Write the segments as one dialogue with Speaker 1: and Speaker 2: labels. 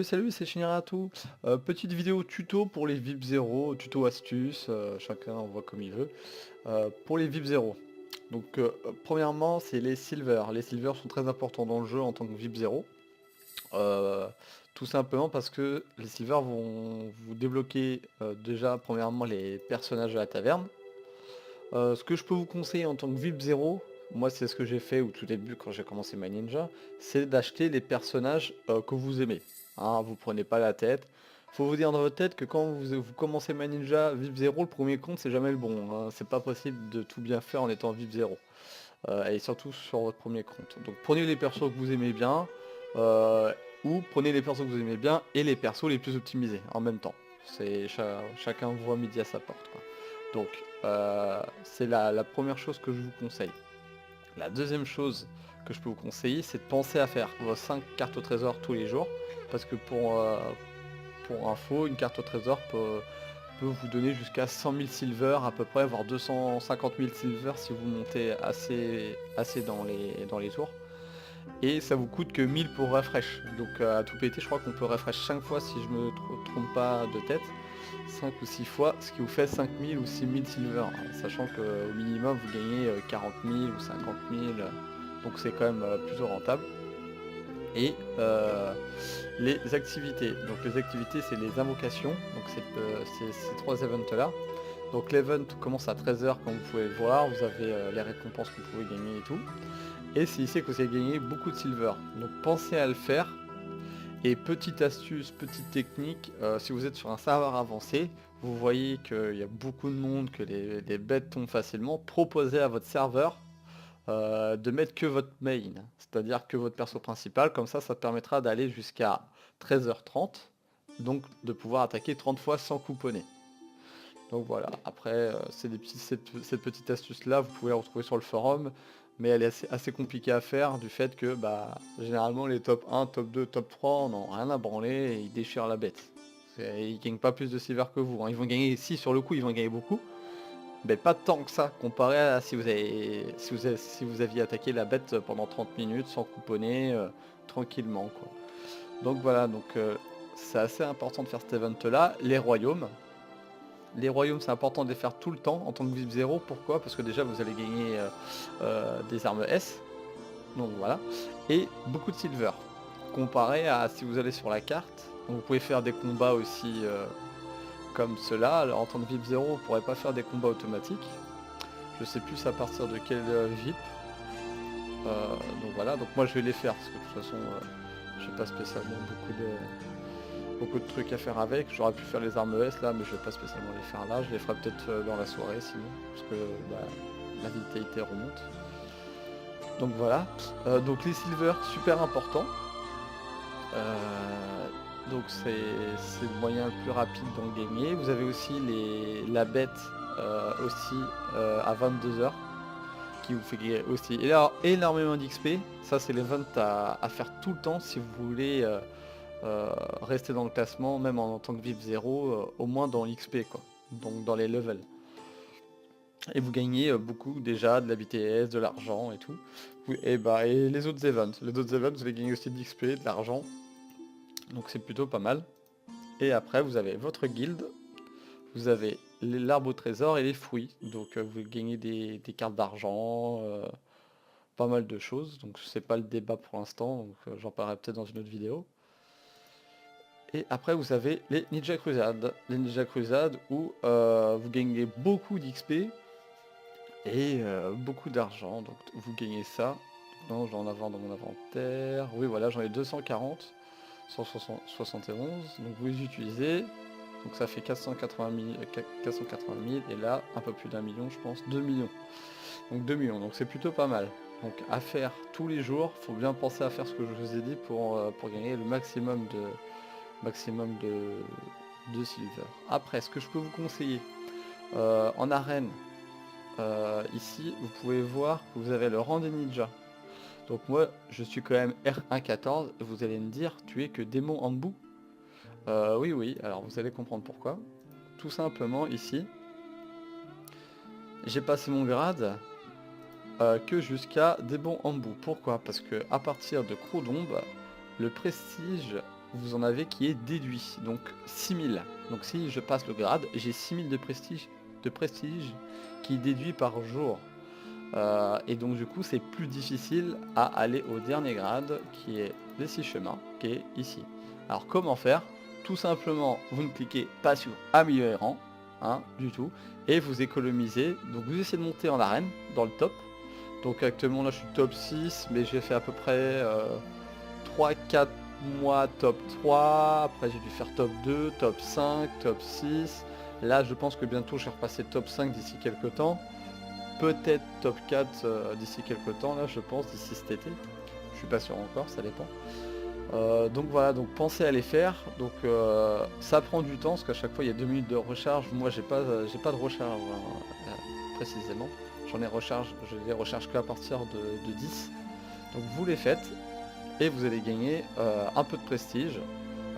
Speaker 1: Salut, c'est Shinratou. Petite vidéo tuto pour les VIP 0, tuto astuce, chacun en voit comme il veut. Pour les VIP 0. Donc premièrement c'est les silver. Les silver sont très importants dans le jeu en tant que VIP 0. Euh, Tout simplement parce que les silver vont vous débloquer déjà premièrement les personnages de la taverne. Ce que je peux vous conseiller en tant que VIP 0, moi c'est ce que j'ai fait au tout début quand j'ai commencé My Ninja, c'est d'acheter les personnages que vous aimez. Hein, vous prenez pas la tête. Faut vous dire dans votre tête que quand vous commencez My Ninja VIP 0, le premier compte c'est jamais le bon. Hein. C'est pas possible de tout bien faire en étant VIP 0. Et surtout sur votre premier compte. Donc prenez les persos que vous aimez bien, euh, ou prenez les persos que vous aimez bien et les persos les plus optimisés en même temps. Chacun voit midi à sa porte, quoi. Donc c'est la première chose que je vous conseille. La deuxième chose que je peux vous conseiller, c'est de penser à faire vos 5 cartes au trésor tous les jours. Parce que pour info, une carte au trésor peut vous donner jusqu'à 100 000 silver à peu près, voire 250 000 silver si vous montez assez dans les tours. Et ça vous coûte que 1000 pour refresh. Donc à tout péter, je crois qu'on peut refresh 5 fois si je me trompe pas de tête. 5 ou 6 fois, ce qui vous fait 5000 ou 6000 silver, hein, sachant qu'au minimum vous gagnez 40 000 ou 50 000, donc c'est quand même plutôt rentable. Et les activités, donc les activités c'est les invocations, donc c'est ces trois events là. Donc l'event commence à 13h comme vous pouvez le voir, vous avez les récompenses que vous pouvez gagner et tout. Et c'est ici que vous allez gagner beaucoup de silver, donc pensez à le faire. Et petite astuce, petite technique, si vous êtes sur un serveur avancé, vous voyez qu'il y a beaucoup de monde, que les bêtes tombent facilement, proposez à votre serveur de mettre que votre main, c'est-à-dire que votre perso principal, comme ça permettra d'aller jusqu'à 13h30, donc de pouvoir attaquer 30 fois sans couponner. Donc voilà, après c'est cette petite astuce là, vous pouvez la retrouver sur le forum, mais elle est assez compliquée à faire du fait que bah généralement les top 1, top 2, top 3 n'ont rien à branler et ils déchirent la bête. Ils gagnent pas plus de silver que vous, hein. Ils vont gagner, si sur le coup ils vont gagner beaucoup, mais pas tant que ça comparé à si vous aviez attaqué la bête pendant 30 minutes sans couponner tranquillement, quoi. Donc voilà, donc c'est assez important de faire cet event là. Les royaumes, c'est important de les faire tout le temps en tant que VIP 0. Pourquoi? Parce que déjà vous allez gagner des armes S, donc voilà, et beaucoup de silver. Comparé à si vous allez sur la carte, donc vous pouvez faire des combats aussi comme cela. Alors en tant que VIP 0, vous ne pourrez pas faire des combats automatiques. Je sais plus à partir de quel VIP. Donc voilà, donc moi je vais les faire parce que de toute façon j'ai pas spécialement beaucoup de trucs à faire avec. J'aurais pu faire les armes S là, mais je vais pas spécialement les faire là. Je les ferai peut-être dans la soirée sinon, parce que bah, la vitalité remonte. Donc voilà. Donc les silver, super important. Donc c'est le moyen le plus rapide d'en gagner. Vous avez aussi la bête aussi à 22h qui vous fait gagner aussi énormément d'XP. Ça c'est l'event à faire tout le temps si vous voulez rester dans le classement, même en tant que VIP 0, au moins dans l'XP quoi, donc dans les levels. Et vous gagnez beaucoup déjà de la BTS, de l'argent et tout. Et les autres events. Vous allez gagner aussi de l'XP, de l'argent. Donc c'est plutôt pas mal. Et après vous avez votre guilde, vous avez l'arbre au trésor et les fruits. Donc vous gagnez des cartes d'argent, pas mal de choses. Donc c'est pas le débat pour l'instant, donc j'en parlerai peut-être dans une autre vidéo. Et après vous avez les Ninja Crusade. Les Ninja Crusade où vous gagnez beaucoup d'XP et beaucoup d'argent. Donc vous gagnez ça. Non, j'en ai dans mon inventaire. Oui voilà, j'en ai 240. 171. Donc vous les utilisez. Donc ça fait 480 000 et là un peu plus d'un million je pense, 2 millions. Donc 2 millions, donc c'est plutôt pas mal. Donc à faire tous les jours, faut bien penser à faire ce que je vous ai dit pour gagner le maximum de silver. Après, ce que je peux vous conseiller, en arène, ici vous pouvez voir que vous avez le rang des ninjas. Donc moi je suis quand même R114 et vous allez me dire tu es que démon en bout. Oui, alors vous allez comprendre pourquoi. Tout simplement ici, j'ai passé mon grade que jusqu'à démon en bout. Pourquoi? Parce que à partir de Crodombe, le prestige vous en avez qui est déduit, donc 6000. Donc si je passe le grade, j'ai 6000 de prestige qui est déduit par jour. Et donc du coup c'est plus difficile à aller au dernier grade qui est les 6 chemins, qui est ici. Alors comment faire? Tout simplement vous ne cliquez pas sur améliorer rang, hein, du tout, et vous économisez, donc vous essayez de monter en arène dans le top. Donc actuellement là je suis top 6, mais j'ai fait à peu près 3-4 mois top 3, après j'ai dû faire top 2, top 5, top 6. Là je pense que bientôt je vais repasser top 5 d'ici quelques temps. Peut-être top 4 d'ici quelques temps, là je pense, d'ici cet été. Je suis pas sûr encore, ça dépend. Donc voilà, donc pensez à les faire. Donc ça prend du temps parce qu'à chaque fois il y a 2 minutes de recharge. Moi j'ai pas de recharge précisément. Je les recharge qu'à partir de 10. Donc vous les faites et vous allez gagner un peu de prestige.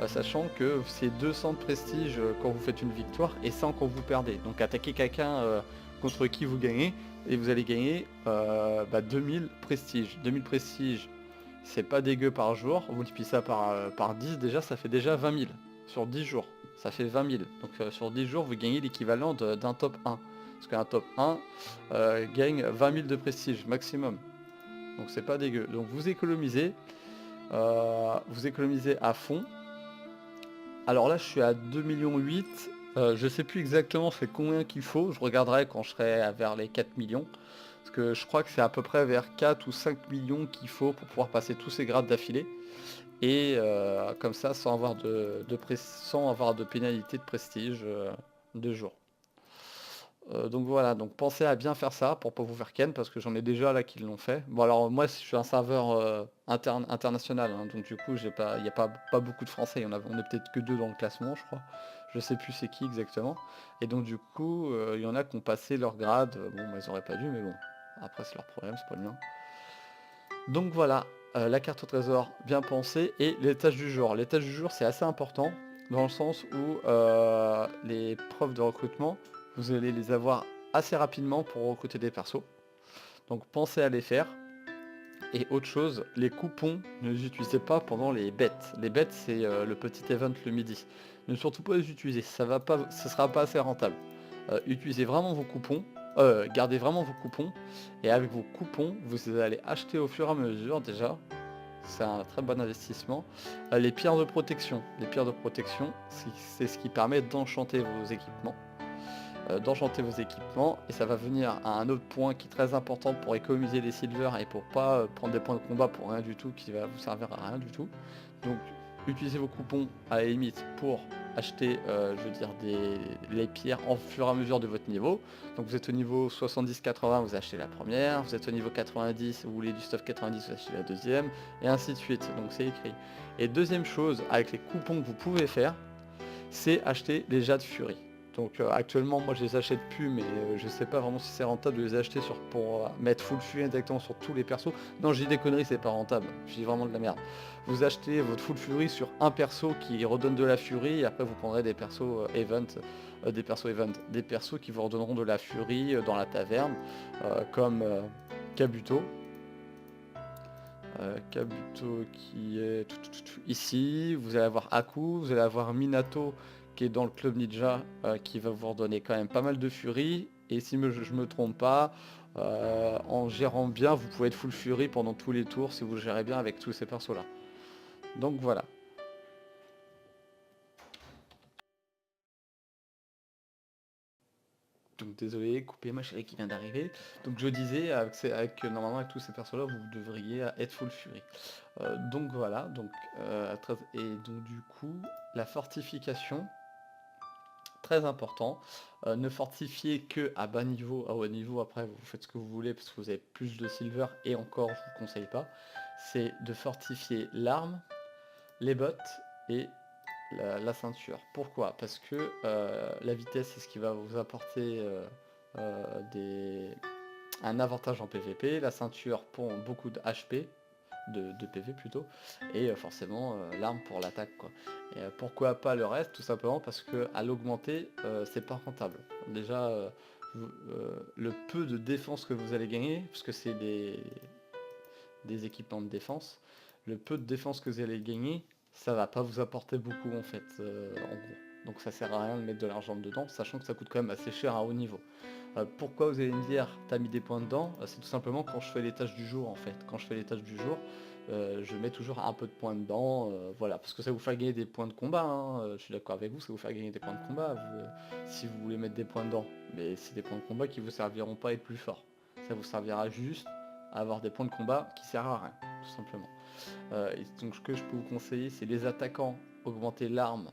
Speaker 1: Sachant que c'est 200 de prestige quand vous faites une victoire et 100 quand vous perdez. Donc attaquez quelqu'un contre qui vous gagnez et vous allez gagner 2000 prestige. 2000 prestige, c'est pas dégueu par jour. Vous multipliez ça par 10, déjà ça fait déjà 20 000. Sur 10 jours, ça fait 20 000. Donc sur 10 jours, vous gagnez l'équivalent d'un top 1. Parce qu'un top 1 gagne 20 000 de prestige maximum. Donc c'est pas dégueu. Donc vous économisez à fond. Alors là je suis à 2,8 millions. Je sais plus exactement c'est combien qu'il faut. Je regarderai quand je serai vers les 4 millions. Parce que je crois que c'est à peu près vers 4 ou 5 millions qu'il faut pour pouvoir passer tous ces grades d'affilée. Et comme ça sans avoir sans avoir de pénalité de prestige de jour. Donc voilà, donc pensez à bien faire ça pour pas vous faire ken parce que j'en ai déjà là qui l'ont fait. Bon alors moi je suis un serveur international, hein, donc du coup il n'y a pas beaucoup de français, on est peut-être que 2 dans le classement je crois. Je sais plus c'est qui exactement. Et donc du coup il y en a qui ont passé leur grade, bon ils auraient pas dû mais bon, après c'est leur problème, c'est pas le mien. Donc voilà, la carte au trésor bien pensée et les tâches du jour. Les tâches du jour c'est assez important dans le sens où les preuves de recrutement, vous allez les avoir assez rapidement pour recruter des persos. Donc pensez à les faire. Et autre chose, les coupons, ne les utilisez pas pendant les bêtes. Les bêtes c'est le petit event le midi. Ne surtout pas les utiliser, ça sera pas assez rentable. Utilisez vraiment vos coupons, gardez vraiment vos coupons. Et avec vos coupons, vous allez acheter au fur et à mesure déjà. C'est un très bon investissement. Les pierres de protection. Les pierres de protection, c'est ce qui permet d'enchanter vos équipements. Et ça va venir à un autre point qui est très important pour économiser les silvers et pour pas prendre des points de combat pour rien du tout, qui va vous servir à rien du tout. Donc utilisez vos coupons à la limite pour acheter les pierres en fur et à mesure de votre niveau. Donc vous êtes au niveau 70-80, vous achetez la première, vous êtes au niveau 90, vous voulez du stuff 90, vous achetez la deuxième, et ainsi de suite. Donc c'est écrit. Et deuxième chose, avec les coupons que vous pouvez faire, c'est acheter les jades furie. Donc actuellement moi je les achète plus, mais je sais pas vraiment si c'est rentable de les acheter pour mettre full fury directement sur tous les persos. Non, j'ai des conneries, c'est pas rentable, je dis vraiment de la merde. Vous achetez votre full fury sur un perso qui redonne de la fury et après vous prendrez des persos des persos qui vous redonneront de la fury dans la taverne, comme Kabuto. Kabuto qui est ici, vous allez avoir Aku, vous allez avoir Minato qui est dans le club ninja, qui va vous redonner quand même pas mal de furie. Et si je me trompe pas, en gérant bien, vous pouvez être full fury pendant tous les tours si vous gérez bien avec tous ces persos là. Donc voilà. Donc désolé, coupez ma chérie qui vient d'arriver. Donc je disais, normalement avec tous ces persos là, vous devriez être full fury. Donc voilà, et donc du coup, la fortification, très important. Ne fortifiez que à bas niveau, à haut niveau, après vous faites ce que vous voulez parce que vous avez plus de silver et encore je vous conseille pas. C'est de fortifier l'arme, les bottes et la ceinture. Pourquoi? Parce que la vitesse c'est ce qui va vous apporter un avantage en PVP, la ceinture pour beaucoup de HP, de PV plutôt, et forcément l'arme pour l'attaque quoi. Et pourquoi pas le reste? Tout simplement parce que à l'augmenter c'est pas rentable. Déjà le peu de défense que vous allez gagner, parce que c'est des équipements de défense, le peu de défense que vous allez gagner ça va pas vous apporter beaucoup en fait, en gros. Donc ça sert à rien de mettre de l'argent dedans, sachant que ça coûte quand même assez cher à haut niveau. Pourquoi vous allez me dire, t'as mis des points dedans? C'est tout simplement quand je fais les tâches du jour en fait. Quand je fais les tâches du jour, je mets toujours un peu de points dedans, voilà, parce que ça vous fait gagner des points de combat, hein, je suis d'accord avec vous, ça vous fait gagner des points de combat, si vous voulez mettre des points dedans. Mais c'est des points de combat qui vous serviront pas à être plus fort. Ça vous servira juste à avoir des points de combat qui servent à rien, tout simplement. Et donc ce que je peux vous conseiller, c'est les attaquants, augmenter l'arme,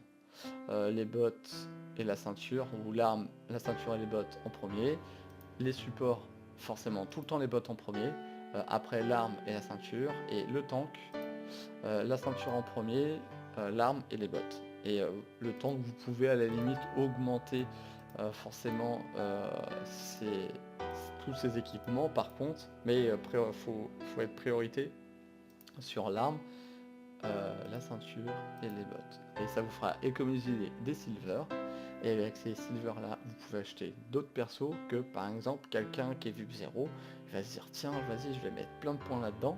Speaker 1: les bottes et la ceinture, ou l'arme, la ceinture et les bottes en premier. Les supports, forcément tout le temps les bottes en premier, après l'arme et la ceinture, et le tank, la ceinture en premier, l'arme et les bottes. Et le tank, vous pouvez à la limite augmenter forcément tous ces équipements par contre, mais faut être priorité sur l'arme, la ceinture et les bottes. Et ça vous fera économiser des silver. Et avec ces silver là, vous pouvez acheter d'autres persos que par exemple quelqu'un qui est VIP 0, il va se dire tiens vas-y je vais mettre plein de points là-dedans.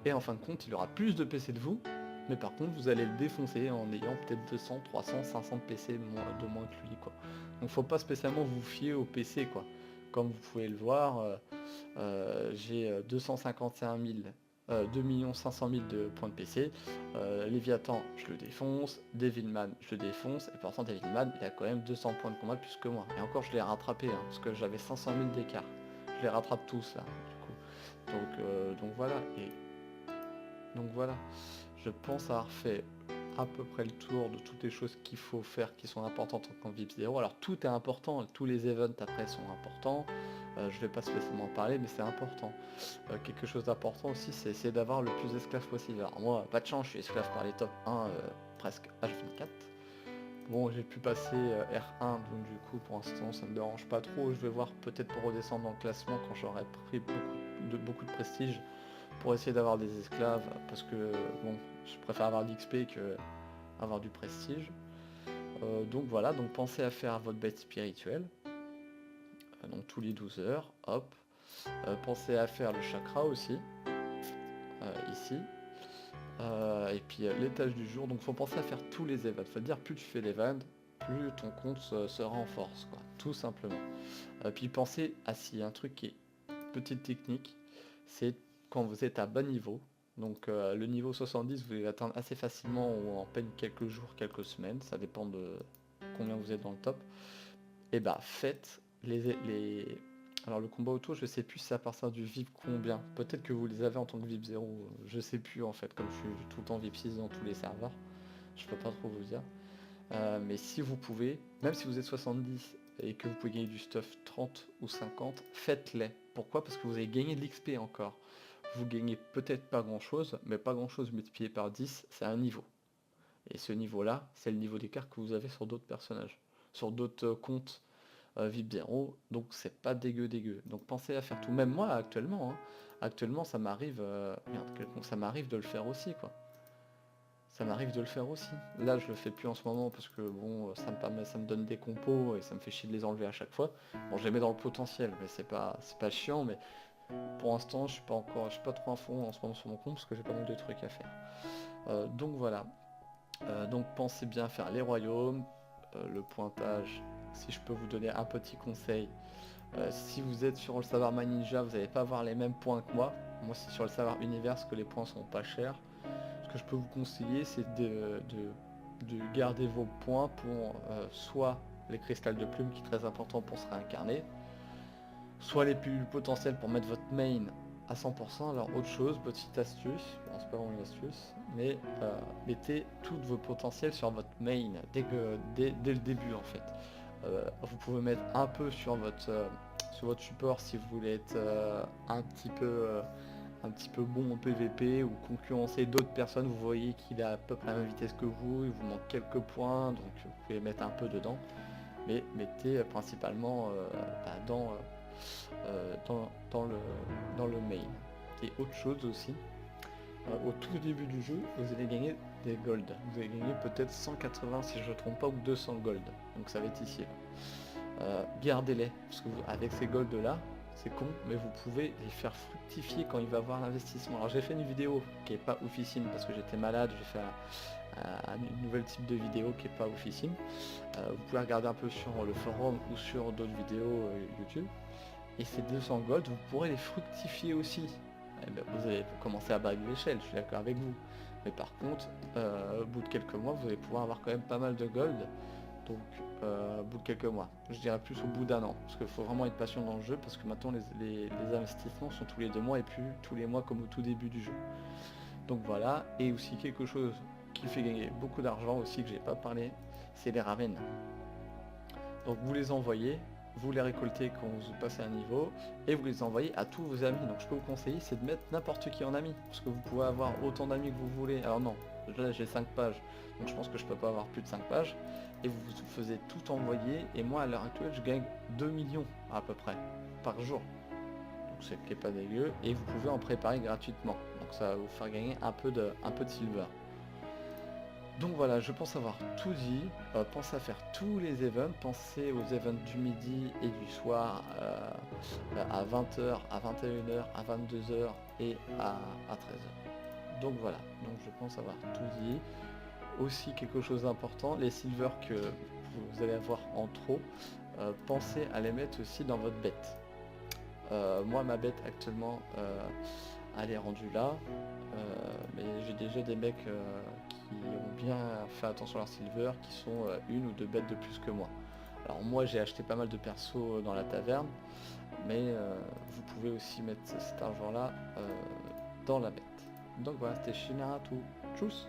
Speaker 1: Et en fin de compte il aura plus de PC de vous, mais par contre vous allez le défoncer en ayant peut-être 200, 300, 500 PC de moins que lui quoi. Donc faut pas spécialement vous fier au PC quoi. Comme vous pouvez le voir, j'ai 251 000, 2 500 000 de points de PC. Léviathan, je le défonce. Devilman, je le défonce. Et pourtant, Devilman, il a quand même 200 points de combat plus que moi. Et encore, je l'ai rattrapé, hein, parce que j'avais 500 000 d'écart. Je les rattrape tous, là, du coup. Donc voilà. Et donc voilà. Je pense avoir fait à peu près le tour de toutes les choses qu'il faut faire qui sont importantes en tant que VIP 0. Alors tout est important, tous les events après sont importants, je vais pas spécialement en parler mais c'est important. Quelque chose d'important aussi c'est essayer d'avoir le plus d'esclaves possible. Alors moi pas de chance, je suis esclave par les top 1 presque H24. Bon j'ai pu passer R1 donc du coup pour l'instant ça me dérange pas trop, je vais voir peut-être pour redescendre dans le classement quand j'aurai pris beaucoup de prestige pour essayer d'avoir des esclaves parce que bon je préfère avoir de l'XP que avoir du prestige. Donc voilà, donc pensez à faire votre bête spirituelle, donc tous les 12 heures, hop. Pensez à faire le chakra aussi, ici. Et puis les tâches du jour, donc faut penser à faire tous les events. Faut dire plus tu fais l'event, plus ton compte sera en force, quoi, tout simplement. Puis pensez à si un truc qui est petite technique, c'est quand vous êtes à bas niveau. Donc le niveau 70, vous allez l'atteindre assez facilement ou en peine quelques jours, quelques semaines, ça dépend de combien vous êtes dans le top. Et bah faites Alors le combat auto, je sais plus si c'est à partir du VIP combien. Peut-être que vous les avez en tant que VIP 0, je sais plus en fait, comme je suis tout le temps VIP 6 dans tous les serveurs. Je peux pas trop vous dire. Mais si vous pouvez, même si vous êtes 70 et que vous pouvez gagner du stuff 30 ou 50, faites-les. Pourquoi? Parce que vous avez gagné de l'XP encore. Vous gagnez peut-être pas grand chose, mais pas grand chose multiplié par 10, c'est un niveau. Et ce niveau-là, c'est le niveau d'écart que vous avez sur d'autres personnages, sur d'autres comptes VIP 0, donc c'est pas dégueu. Donc pensez à faire tout. Même moi actuellement, hein, actuellement ça m'arrive, ça m'arrive de le faire aussi quoi. Ça m'arrive de le faire aussi. Là, je le fais plus en ce moment parce que bon, ça me donne des compos et ça me fait chier de les enlever à chaque fois. Bon, je les mets dans le potentiel, mais c'est pas chiant. Mais pour l'instant, je suis pas trop à fond en ce moment sur mon compte parce que j'ai pas mal de trucs à faire. Donc voilà. Donc pensez bien à faire les royaumes, le pointage. Si je peux vous donner un petit conseil, si vous êtes sur le serveur My Ninja, vous n'allez pas avoir les mêmes points que moi. Moi, c'est sur le serveur Univers que les points sont pas chers. Ce que je peux vous conseiller, c'est de garder vos points pour soit les cristals de plume qui est très important pour se réincarner, soit les plus potentiels pour mettre votre main à 100%. Alors autre chose, petite astuce, bon, c'est pas vraiment une astuce, mais mettez tous vos potentiels sur votre main dès le début en fait. Vous pouvez mettre un peu sur votre support si vous voulez être un petit peu bon en PVP ou concurrencer d'autres personnes. Vous voyez qu'il a à peu près la même vitesse que vous, il vous manque quelques points, donc vous pouvez mettre un peu dedans. Mais mettez principalement dans le main. Et autre chose aussi, au tout début du jeu, vous allez gagner des gold. Vous allez gagner peut-être 180 si je ne me trompe pas ou 200 gold. Donc ça va être ici. Gardez-les, parce que avec ces gold là, c'est con, mais vous pouvez les faire fructifier quand il va avoir l'investissement. Alors j'ai fait une vidéo qui est pas oufissime parce que j'étais malade, j'ai fait un nouvel type de vidéo qui est pas oufissime. Vous pouvez regarder un peu sur le forum ou sur d'autres vidéos YouTube. Et ces 200 gold, vous pourrez les fructifier aussi. Eh ben, vous allez commencer à bas de l'échelle, je suis d'accord avec vous. Mais par contre, au bout de quelques mois, vous allez pouvoir avoir quand même pas mal de gold. Donc au bout de quelques mois, je dirais plus au bout d'un an, parce qu'il faut vraiment être patient dans le jeu, parce que maintenant les investissements sont tous les 2 mois et plus tous les mois comme au tout début du jeu. Donc voilà, et aussi quelque chose qui fait gagner beaucoup d'argent aussi que j'ai pas parlé, c'est les ravens. Donc vous les envoyez, vous les récoltez quand vous passez un niveau, et vous les envoyez à tous vos amis. Donc je peux vous conseiller, c'est de mettre n'importe qui en ami, parce que vous pouvez avoir autant d'amis que vous voulez. Alors non, là j'ai 5 pages, donc je pense que je peux pas avoir plus de 5 pages, et vous vous faisiez tout envoyer, et moi à l'heure actuelle je gagne 2 millions à peu près, par jour. Donc c'est qui est pas dégueu, et vous pouvez en préparer gratuitement. Donc ça va vous faire gagner un peu de silver. Donc voilà, je pense avoir tout dit. Pensez à faire tous les events, pensez aux events du midi et du soir à 20h, à 21h, à 22h et à 13h. Donc voilà, donc je pense avoir tout dit. Aussi quelque chose d'important, les silvers que vous allez avoir en trop, pensez à les mettre aussi dans votre bête. Moi ma bête actuellement elle est rendue là, mais j'ai déjà des mecs qui ont bien fait attention à leur silver, qui sont une ou deux bêtes de plus que moi. Alors moi j'ai acheté pas mal de persos dans la taverne, mais vous pouvez aussi mettre cet argent là dans la bête. Donc voilà, c'était Shinaratu. Tchuss.